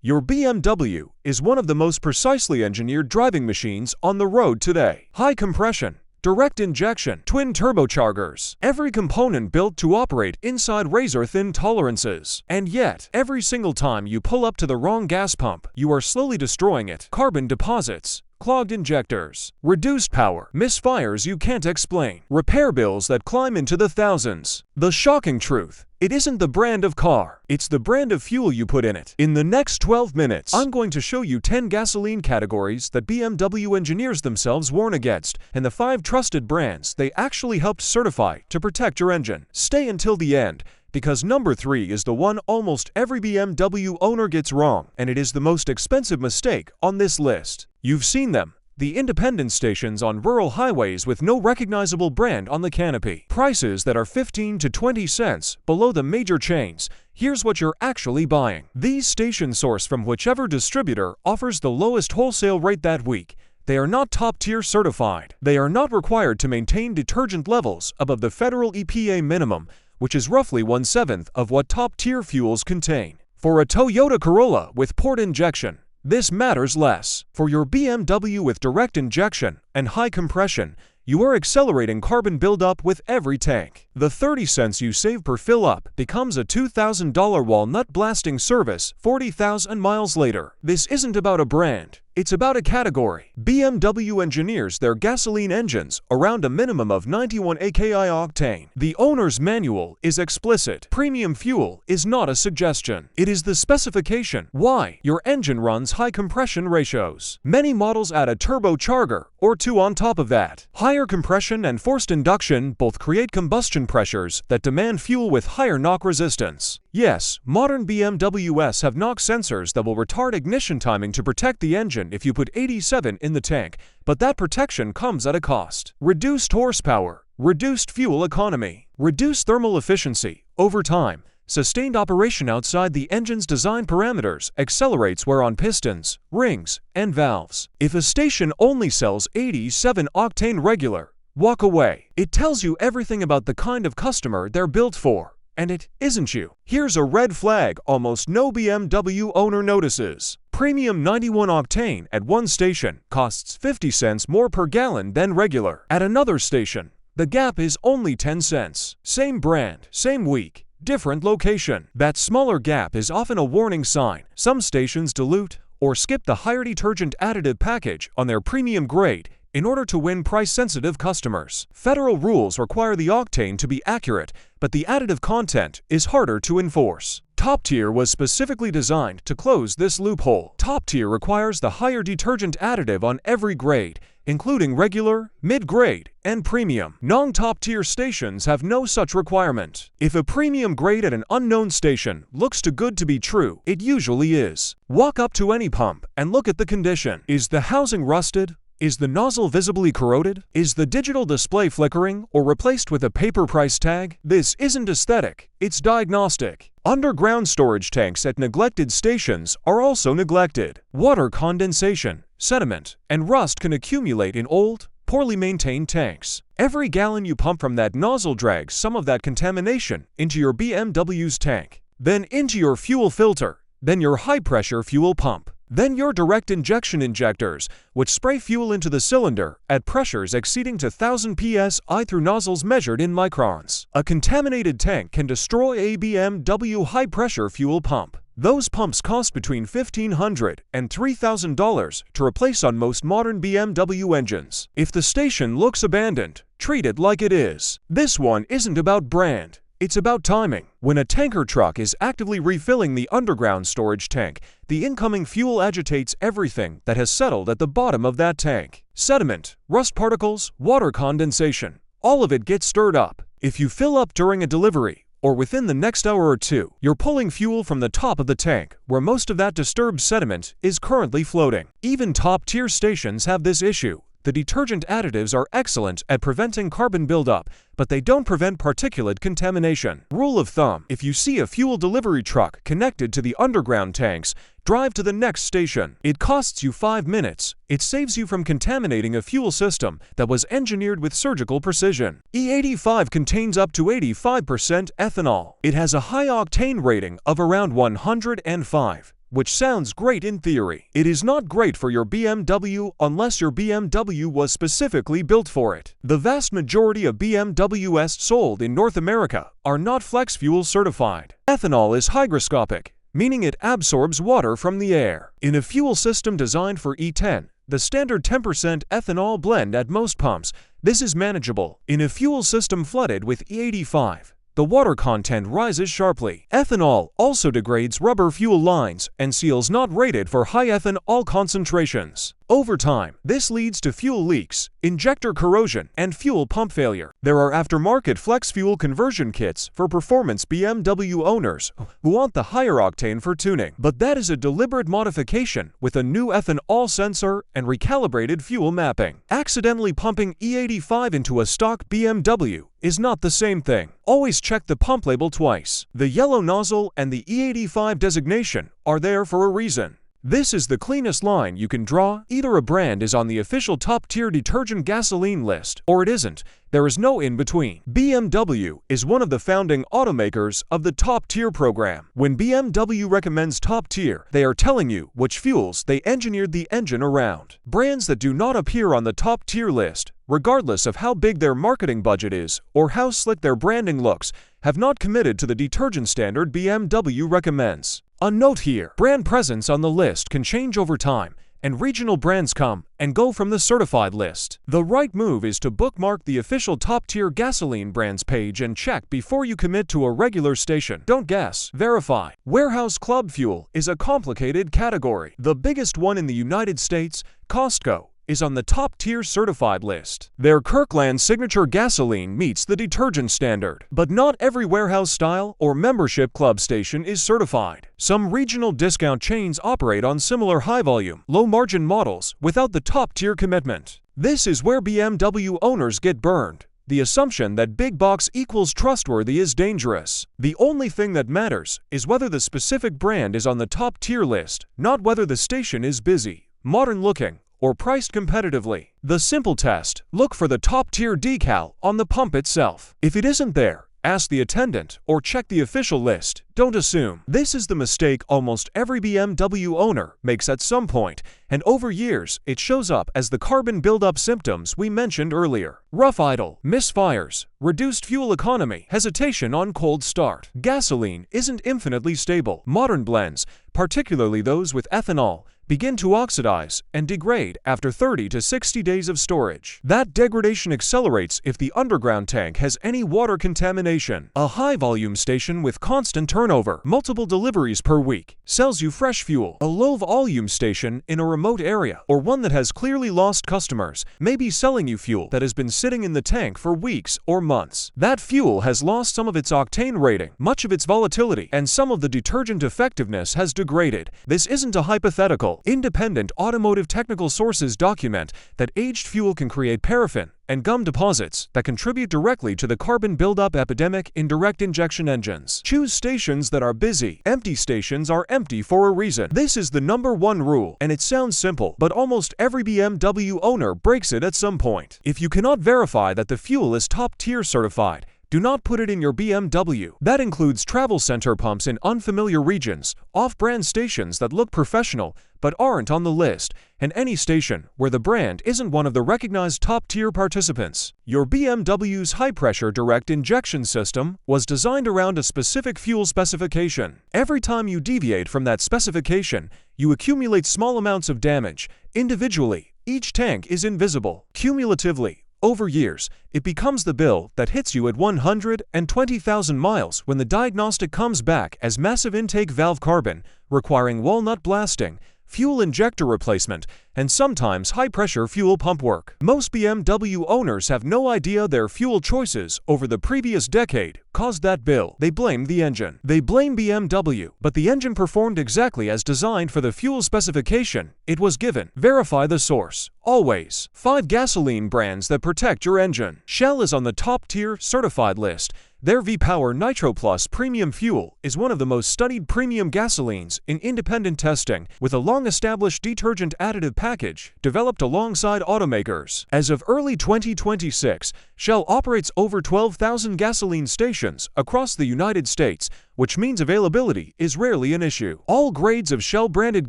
Your BMW is one of the most precisely engineered driving machines on the road today. High compression, direct injection, twin turbochargers, every component built to operate inside razor-thin tolerances. And yet, every single time you pull up to the wrong gas pump, you are slowly destroying it. Carbon deposits, clogged injectors, reduced power, misfires you can't explain, repair bills that climb into the thousands. The shocking truth: it isn't the brand of car, it's the brand of fuel you put in it. In the next 12 minutes, I'm going to show you 10 gasoline categories that BMW engineers themselves warn against, and the 5 trusted brands they actually helped certify to protect your engine. Stay until the end, because number 3 is the one almost every BMW owner gets wrong, and it is the most expensive mistake on this list. You've seen them. The independent stations on rural highways with no recognizable brand on the canopy. Prices that are 15 to 20 cents below the major chains. Here's what you're actually buying. These stations source from whichever distributor offers the lowest wholesale rate that week. They are not top-tier certified. They are not required to maintain detergent levels above the federal EPA minimum, which is roughly 1/7 of what top-tier fuels contain. For a Toyota Corolla with port injection, this matters less. For your BMW with direct injection and high compression, you are accelerating carbon buildup with every tank. The 30 cents you save per fill-up becomes a $2,000 walnut blasting service 40,000 miles later. This isn't about a brand. It's about a category. BMW engineers their gasoline engines around a minimum of 91 AKI octane. The owner's manual is explicit. Premium fuel is not a suggestion. It is the specification. Why? Your engine runs high compression ratios. Many models add a turbocharger or 2 on top of that. Higher compression and forced induction both create combustion pressures that demand fuel with higher knock resistance. Yes, modern BMWs have knock sensors that will retard ignition timing to protect the engine if you put 87 in the tank, but that protection comes at a cost. Reduced horsepower, reduced fuel economy, reduced thermal efficiency. Over time, sustained operation outside the engine's design parameters accelerates wear on pistons, rings, and valves. If a station only sells 87 octane regular, walk away. It tells you everything about the kind of customer they're built for. And it isn't you. Here's a red flag almost no BMW owner notices. Premium 91 octane at one station costs 50 cents more per gallon than regular. At another station, the gap is only 10 cents. Same brand, same week, different location. That smaller gap is often a warning sign. Some stations dilute or skip the higher detergent additive package on their premium grade in order to win price-sensitive customers. Federal rules require the octane to be accurate, but the additive content is harder to enforce. Top Tier was specifically designed to close this loophole. Top Tier requires the higher detergent additive on every grade, including regular, mid-grade, and premium. Non-top tier stations have no such requirement. If a premium grade at an unknown station looks too good to be true, it usually is. Walk up to any pump and look at the condition. Is the housing rusted? Is the nozzle visibly corroded? Is the digital display flickering or replaced with a paper price tag? This isn't aesthetic, it's diagnostic. Underground storage tanks at neglected stations are also neglected. Water condensation, sediment, and rust can accumulate in old, poorly maintained tanks. Every gallon you pump from that nozzle drags some of that contamination into your BMW's tank, then into your fuel filter, then your high-pressure fuel pump. Then your direct injection injectors, which spray fuel into the cylinder at pressures exceeding to 1000 psi through nozzles measured in microns. A contaminated tank can destroy a BMW high-pressure fuel pump. Those pumps cost between $1,500 and $3,000 to replace on most modern BMW engines. If the station looks abandoned, treat it like it is. This one isn't about brand. It's about timing. When a tanker truck is actively refilling the underground storage tank, the incoming fuel agitates everything that has settled at the bottom of that tank. Sediment, rust particles, water condensation, all of it gets stirred up. If you fill up during a delivery, or within the next hour or two, you're pulling fuel from the top of the tank, where most of that disturbed sediment is currently floating. Even top-tier stations have this issue. The detergent additives are excellent at preventing carbon buildup, but they don't prevent particulate contamination. Rule of thumb: if you see a fuel delivery truck connected to the underground tanks, drive to the next station. It costs you 5 minutes. It saves you from contaminating a fuel system that was engineered with surgical precision. E85 contains up to 85% ethanol. It has a high octane rating of around 105. which sounds great in theory. It is not great for your BMW unless your BMW was specifically built for it. The vast majority of BMWs sold in North America are not flex fuel certified. Ethanol is hygroscopic, meaning it absorbs water from the air. In a fuel system designed for E10, the standard 10% ethanol blend at most pumps, this is manageable. In a fuel system flooded with E85, the water content rises sharply. Ethanol also degrades rubber fuel lines and seals not rated for high ethanol concentrations. Over time, this leads to fuel leaks, injector corrosion, and fuel pump failure. There are aftermarket flex fuel conversion kits for performance BMW owners who want the higher octane for tuning, but that is a deliberate modification with a new ethanol sensor and recalibrated fuel mapping. Accidentally pumping E85 into a stock BMW is not the same thing. Always check the pump label twice. The yellow nozzle and the E85 designation are there for a reason. This is the cleanest line you can draw. Either a brand is on the official top-tier detergent gasoline list, or it isn't. There is no in-between. BMW is one of the founding automakers of the top-tier program. When BMW recommends top-tier, they are telling you which fuels they engineered the engine around. Brands that do not appear on the top-tier list, regardless of how big their marketing budget is or how slick their branding looks, have not committed to the detergent standard BMW recommends. A note here, brand presence on the list can change over time, and regional brands come and go from the certified list. The right move is to bookmark the official top-tier gasoline brands page and check before you commit to a regular station. Don't guess, verify. Warehouse club fuel is a complicated category. The biggest one in the United States, Costco, is on the top-tier certified list. Their Kirkland signature gasoline meets the detergent standard, but not every warehouse style or membership club station is certified. Some regional discount chains operate on similar high-volume, low-margin models without the top-tier commitment. This is where BMW owners get burned. The assumption that big box equals trustworthy is dangerous. The only thing that matters is whether the specific brand is on the top-tier list, not whether the station is busy, modern-looking, or priced competitively. The simple test: look for the top-tier decal on the pump itself. If it isn't there, ask the attendant or check the official list. Don't assume. This is the mistake almost every BMW owner makes at some point, and over years it shows up as the carbon buildup symptoms we mentioned earlier. Rough idle, misfires, reduced fuel economy, hesitation on cold start. Gasoline isn't infinitely stable. Modern blends, particularly those with ethanol, begin to oxidize and degrade after 30 to 60 days of storage. That degradation accelerates if the underground tank has any water contamination. A high-volume station with constant turnover, multiple deliveries per week, sells you fresh fuel. A low-volume station in a remote area, or one that has clearly lost customers, may be selling you fuel that has been sitting in the tank for weeks or months. That fuel has lost some of its octane rating, much of its volatility, and some of the detergent effectiveness has degraded. This isn't a hypothetical. Independent automotive technical sources document that aged fuel can create paraffin and gum deposits that contribute directly to the carbon buildup epidemic in direct injection engines. Choose stations that are busy. Empty stations are empty for a reason. This is the #1 rule, and it sounds simple, but almost every BMW owner breaks it at some point. If you cannot verify that the fuel is top-tier certified, do not put it in your BMW. That includes travel center pumps in unfamiliar regions, off-brand stations that look professional but aren't on the list, and any station where the brand isn't one of the recognized top-tier participants. Your BMW's high-pressure direct injection system was designed around a specific fuel specification. Every time you deviate from that specification, you accumulate small amounts of damage. Individually, each tank is invisible. Cumulatively, over years, it becomes the bill that hits you at 120,000 miles when the diagnostic comes back as massive intake valve carbon, requiring walnut blasting, fuel injector replacement, and sometimes high-pressure fuel pump work. Most BMW owners have no idea their fuel choices over the previous decade caused that bill. They blame the engine. They blame BMW, but the engine performed exactly as designed for the fuel specification it was given. Verify the source. Always. 5 gasoline brands that protect your engine. Shell is on the top-tier certified list. Their V-Power Nitro Plus premium fuel is one of the most studied premium gasolines in independent testing, with a long-established detergent additive package developed alongside automakers. As of early 2026, Shell operates over 12,000 gasoline stations across the United States, which means availability is rarely an issue. All grades of Shell-branded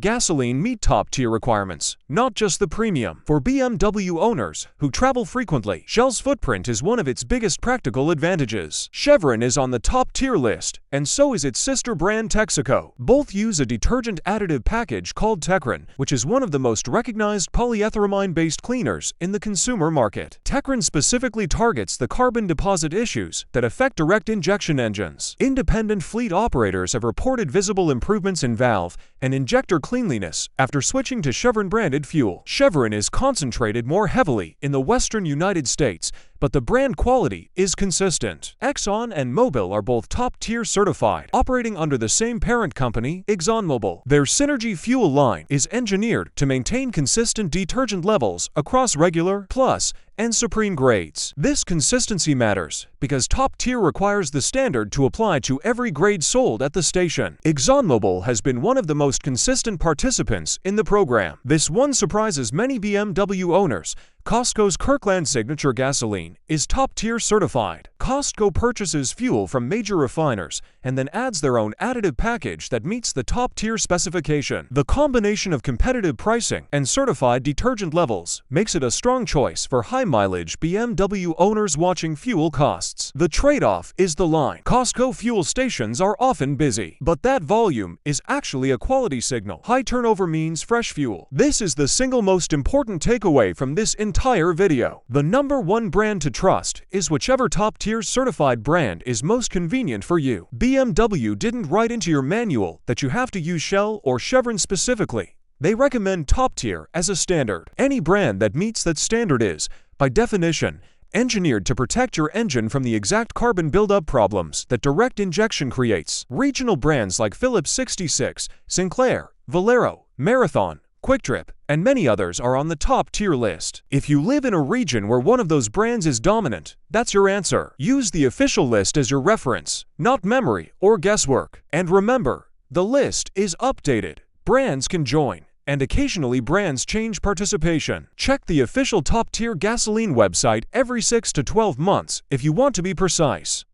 gasoline meet top-tier requirements, not just the premium. For BMW owners who travel frequently, Shell's footprint is one of its biggest practical advantages. Chevron is on the top-tier list, and so is its sister brand Texaco. Both use a detergent additive package called Tecron, which is one of the most recognized polyethylamine-based cleaners in the consumer market. Tecron specifically targets the carbon deposit issues that affect direct injection engines. Independent fleet operators have reported visible improvements in valve and injector cleanliness after switching to Chevron-branded fuel. Chevron is concentrated more heavily in the western United States, but the brand quality is consistent. Exxon and Mobil are both top-tier certified, operating under the same parent company, ExxonMobil. Their Synergy fuel line is engineered to maintain consistent detergent levels across regular, plus, and supreme grades. This consistency matters because top tier requires the standard to apply to every grade sold at the station. ExxonMobil has been one of the most consistent participants in the program. This one surprises many BMW owners. Costco's Kirkland Signature gasoline is top-tier certified. Costco purchases fuel from major refiners and then adds their own additive package that meets the top-tier specification. The combination of competitive pricing and certified detergent levels makes it a strong choice for high-mileage BMW owners watching fuel costs. The trade-off is the line. Costco fuel stations are often busy, but that volume is actually a quality signal. High turnover means fresh fuel. This is the single most important takeaway from this entire video. The number one brand to trust is whichever top-tier certified brand is most convenient for you. BMW didn't write into your manual that you have to use Shell or Chevron specifically. They recommend top-tier as a standard. Any brand that meets that standard is, by definition, engineered to protect your engine from the exact carbon buildup problems that direct injection creates. Regional brands like Phillips 66, Sinclair, Valero, Marathon, QuickTrip, and many others are on the top-tier list. If you live in a region where one of those brands is dominant, that's your answer. Use the official list as your reference, not memory or guesswork. And remember, the list is updated. Brands can join, and occasionally brands change participation. Check the official top-tier gasoline website every 6 to 12 months if you want to be precise.